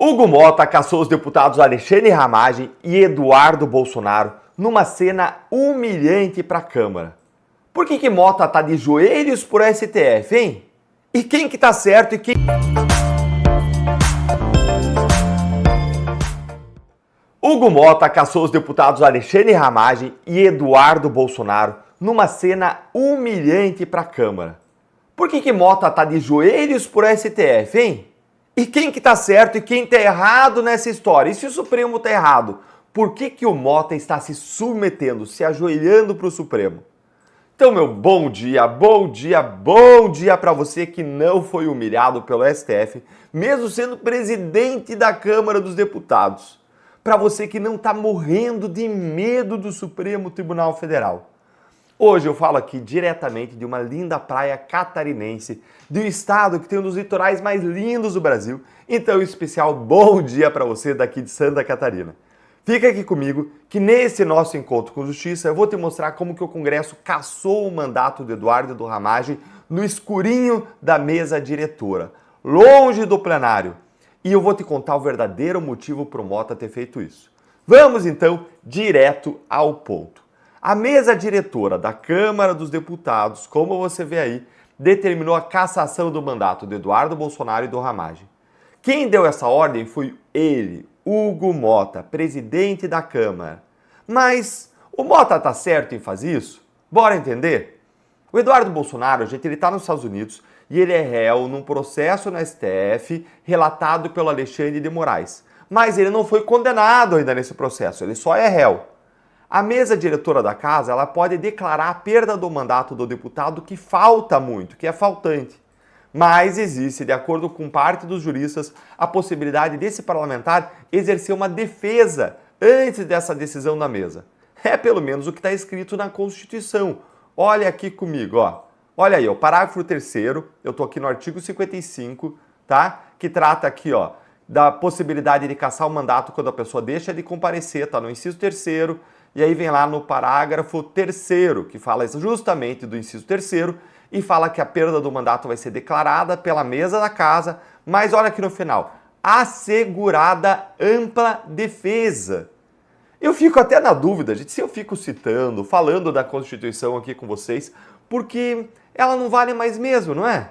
Hugo Mota caçou os deputados Alexandre Ramagem e Eduardo Bolsonaro numa cena humilhante para a Câmara. Por que Mota tá de joelhos por STF, hein? E quem que tá certo e quem... Hugo Mota caçou os deputados Alexandre Ramagem e Eduardo Bolsonaro numa cena humilhante para a Câmara. Por que Mota tá de joelhos por STF, hein? E quem que tá certo e quem tá errado nessa história? E se o Supremo tá errado, por que o Mota está se submetendo, se ajoelhando para o Supremo? Então, meu bom dia para você que não foi humilhado pelo STF, mesmo sendo presidente da Câmara dos Deputados. Para você que não tá morrendo de medo do Supremo Tribunal Federal. Hoje eu falo aqui diretamente de uma linda praia catarinense, de um estado que tem um dos litorais mais lindos do Brasil. Então, em especial, bom dia para você daqui de Santa Catarina. Fica aqui comigo que nesse nosso encontro com justiça eu vou te mostrar como que o Congresso cassou o mandato do Eduardo e do Ramagem no escurinho da mesa diretora, longe do plenário. E eu vou te contar o verdadeiro motivo para o Mota ter feito isso. Vamos então direto ao ponto. A mesa diretora da Câmara dos Deputados, como você vê aí, determinou a cassação do mandato do Eduardo Bolsonaro e do Ramagem. Quem deu essa ordem foi ele, Hugo Mota, presidente da Câmara. Mas o Mota tá certo em fazer isso? Bora entender? O Eduardo Bolsonaro, gente, ele tá nos Estados Unidos e ele é réu num processo na STF relatado pelo Alexandre de Moraes. Mas ele não foi condenado ainda nesse processo, ele só é réu. A mesa diretora da casa, ela pode declarar a perda do mandato do deputado que falta muito, que é faltante. Mas existe, de acordo com parte dos juristas, a possibilidade desse parlamentar exercer uma defesa antes dessa decisão da mesa. É pelo menos o que está escrito na Constituição. Olha aqui comigo, ó. Olha aí, o parágrafo 3º, eu estou aqui no artigo 55, tá? Que trata aqui, ó, da possibilidade de cassar o mandato quando a pessoa deixa de comparecer, tá no inciso 3º. E aí vem lá no parágrafo 3º, que fala justamente do inciso 3º, e fala que a perda do mandato vai ser declarada pela mesa da casa, mas olha aqui no final, assegurada ampla defesa. Eu fico até na dúvida, gente, se eu fico citando, falando da Constituição aqui com vocês, porque ela não vale mais mesmo, não é?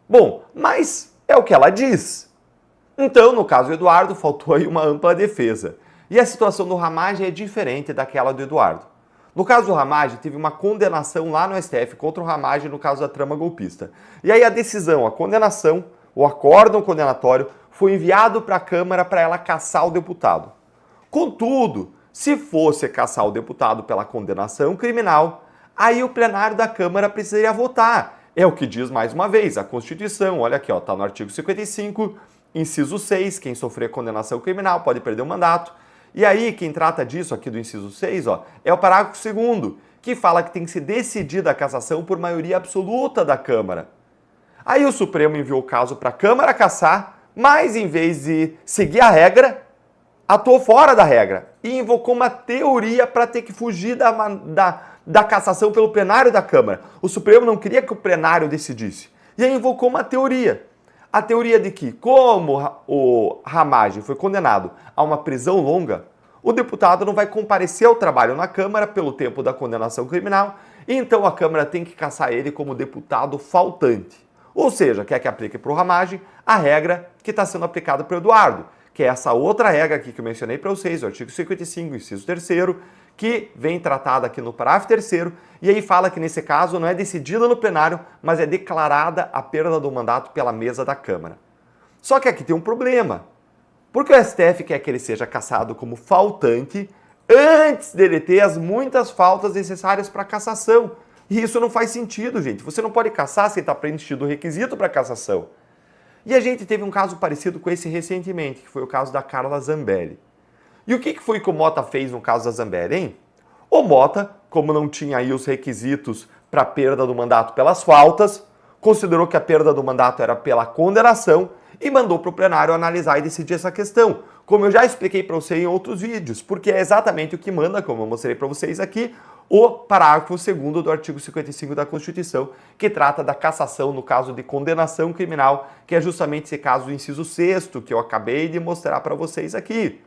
Bom, mas é o que ela diz. Então, no caso do Eduardo, faltou aí uma ampla defesa. E a situação do Ramagem é diferente daquela do Eduardo. No caso do Ramagem, teve uma condenação lá no STF contra o Ramagem no caso da trama golpista. E aí a decisão, a condenação, o acórdão condenatório, foi enviado para a Câmara para ela cassar o deputado. Contudo, se fosse cassar o deputado pela condenação criminal, aí o plenário da Câmara precisaria votar. É o que diz mais uma vez a Constituição. Olha aqui, ó, tá no artigo 55, inciso 6, quem sofrer condenação criminal pode perder o mandato. E aí, quem trata disso aqui do inciso 6, ó, é o parágrafo 2º, que fala que tem que ser decidida a cassação por maioria absoluta da Câmara. Aí o Supremo enviou o caso para a Câmara cassar, mas em vez de seguir a regra, atuou fora da regra e invocou uma teoria para ter que fugir da cassação pelo plenário da Câmara. O Supremo não queria que o plenário decidisse. E aí invocou uma teoria. A teoria de que, como o Ramagem foi condenado a uma prisão longa, o deputado não vai comparecer ao trabalho na Câmara pelo tempo da condenação criminal, e então a Câmara tem que cassar ele como deputado faltante. Ou seja, quer que aplique para o Ramagem a regra que está sendo aplicada para o Eduardo, que é essa outra regra aqui que eu mencionei para vocês, o artigo 55, inciso 3º, que vem tratada aqui no parágrafo 3º, e aí fala que nesse caso não é decidida no plenário, mas é declarada a perda do mandato pela mesa da Câmara. Só que aqui tem um problema, porque o STF quer que ele seja cassado como faltante antes dele ter as muitas faltas necessárias para cassação. E isso não faz sentido, gente. Você não pode cassar sem estar preenchido o requisito para cassação. E a gente teve um caso parecido com esse recentemente, que foi o caso da Carla Zambelli. E o que foi que o Mota fez no caso da Zambelli, hein? O Mota, como não tinha aí os requisitos para perda do mandato pelas faltas, considerou que a perda do mandato era pela condenação e mandou para o plenário analisar e decidir essa questão, como eu já expliquei para você em outros vídeos, porque é exatamente o que manda, como eu mostrei para vocês aqui, o parágrafo 2º do artigo 55 da Constituição, que trata da cassação no caso de condenação criminal, que é justamente esse caso do inciso 6º, que eu acabei de mostrar para vocês aqui.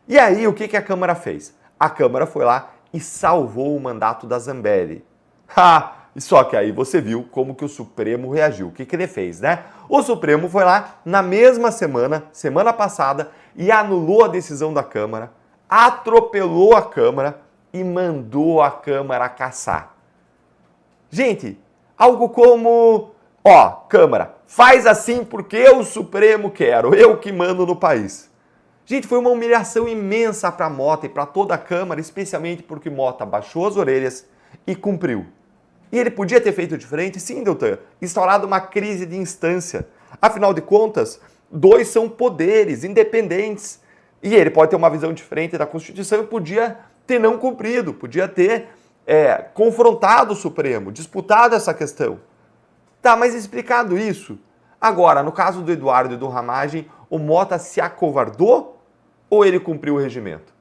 E aí, o que a Câmara fez? A Câmara foi lá e salvou o mandato da Zambelli. Só que aí você viu como que o Supremo reagiu. O que ele fez, né? O Supremo foi lá na mesma semana passada, e anulou a decisão da Câmara, atropelou a Câmara e mandou a Câmara cassar. Gente, algo como, Câmara, faz assim porque o Supremo quer, eu que mando no país. Gente, foi uma humilhação imensa para Mota e para toda a Câmara, especialmente porque Mota baixou as orelhas e cumpriu. E ele podia ter feito diferente? Sim, Deltan, instaurado uma crise de instância. Afinal de contas, dois são poderes independentes. E ele pode ter uma visão diferente da Constituição e podia ter não cumprido, podia ter confrontado o Supremo, disputado essa questão. Tá, mas explicado isso, agora, no caso do Eduardo e do Ramagem, o Mota se acovardou ou ele cumpriu o regimento?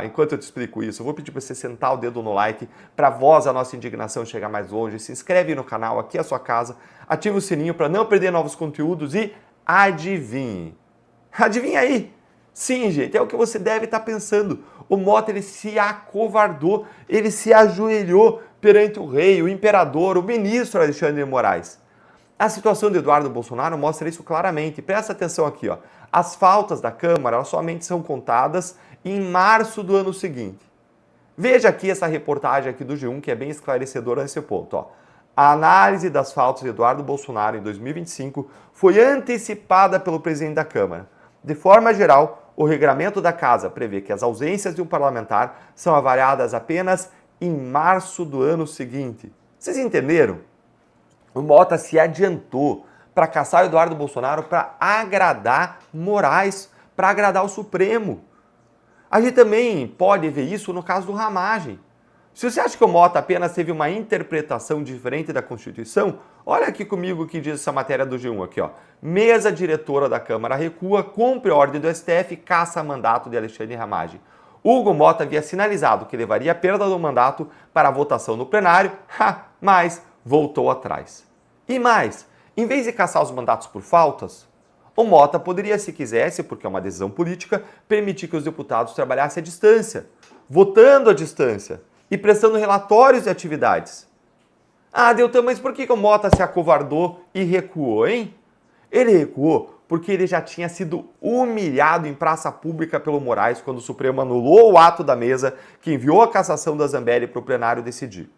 Enquanto eu te explico isso, eu vou pedir para você sentar o dedo no like, para a nossa indignação chegar mais longe. Se inscreve no canal, aqui é a sua casa, ativa o sininho para não perder novos conteúdos e adivinhe. Adivinha aí? Sim, gente, é o que você deve estar pensando. O Mota, ele se acovardou, ele se ajoelhou perante o rei, o imperador, o ministro Alexandre de Moraes. A situação de Eduardo Bolsonaro mostra isso claramente. Presta atenção aqui, As faltas da Câmara, elas somente são contadas em março do ano seguinte. Veja aqui essa reportagem aqui do G1, que é bem esclarecedora nesse ponto. A análise das faltas de Eduardo Bolsonaro em 2025 foi antecipada pelo presidente da Câmara. De forma geral, o regramento da Casa prevê que as ausências de um parlamentar são avaliadas apenas em março do ano seguinte. Vocês entenderam? O Mota se adiantou para caçar o Eduardo Bolsonaro para agradar Moraes, para agradar o Supremo. A gente também pode ver isso no caso do Ramagem. Se você acha que o Mota apenas teve uma interpretação diferente da Constituição, olha aqui comigo o que diz essa matéria do G1 aqui, Mesa diretora da Câmara recua, cumpre ordem do STF e caça mandato de Alexandre Ramagem. Hugo Mota havia sinalizado que levaria a perda do mandato para a votação no plenário, mas voltou atrás. E mais, em vez de caçar os mandatos por faltas, o Mota poderia, se quisesse, porque é uma decisão política, permitir que os deputados trabalhassem à distância, votando à distância e prestando relatórios de atividades. Deltan, mas por que o Mota se acovardou e recuou, hein? Ele recuou porque ele já tinha sido humilhado em praça pública pelo Moraes quando o Supremo anulou o ato da mesa que enviou a cassação da Zambelli para o plenário decidir.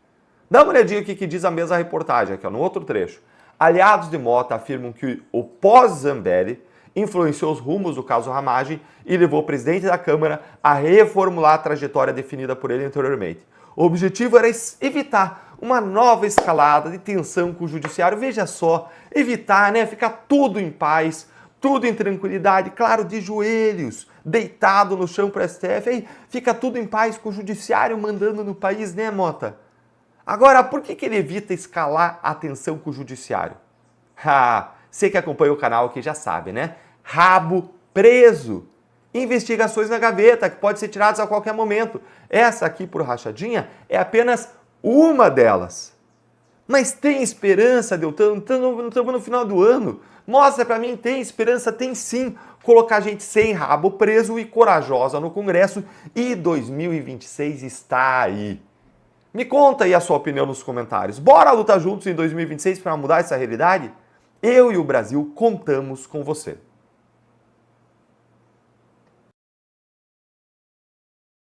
Dá uma olhadinha aqui que diz a mesma reportagem, aqui no outro trecho. Aliados de Mota afirmam que o pós-Zambelli influenciou os rumos do caso Ramagem e levou o presidente da Câmara a reformular a trajetória definida por ele anteriormente. O objetivo era evitar uma nova escalada de tensão com o judiciário. Veja só, evitar, ficar tudo em paz, tudo em tranquilidade, claro, de joelhos, deitado no chão para o STF, aí fica tudo em paz com o judiciário mandando no país, né, Mota? Agora, por que ele evita escalar a tensão com o judiciário? Você que acompanha o canal aqui já sabe, né? Rabo preso. Investigações na gaveta, que podem ser tiradas a qualquer momento. Essa aqui, por rachadinha, é apenas uma delas. Mas tem esperança, Deltan? Estamos no final do ano. Mostra pra mim, tem esperança? Tem sim. Colocar gente sem rabo preso e corajosa no Congresso. E 2026 está aí. Me conta aí a sua opinião nos comentários. Bora lutar juntos em 2026 para mudar essa realidade? Eu e o Brasil contamos com você.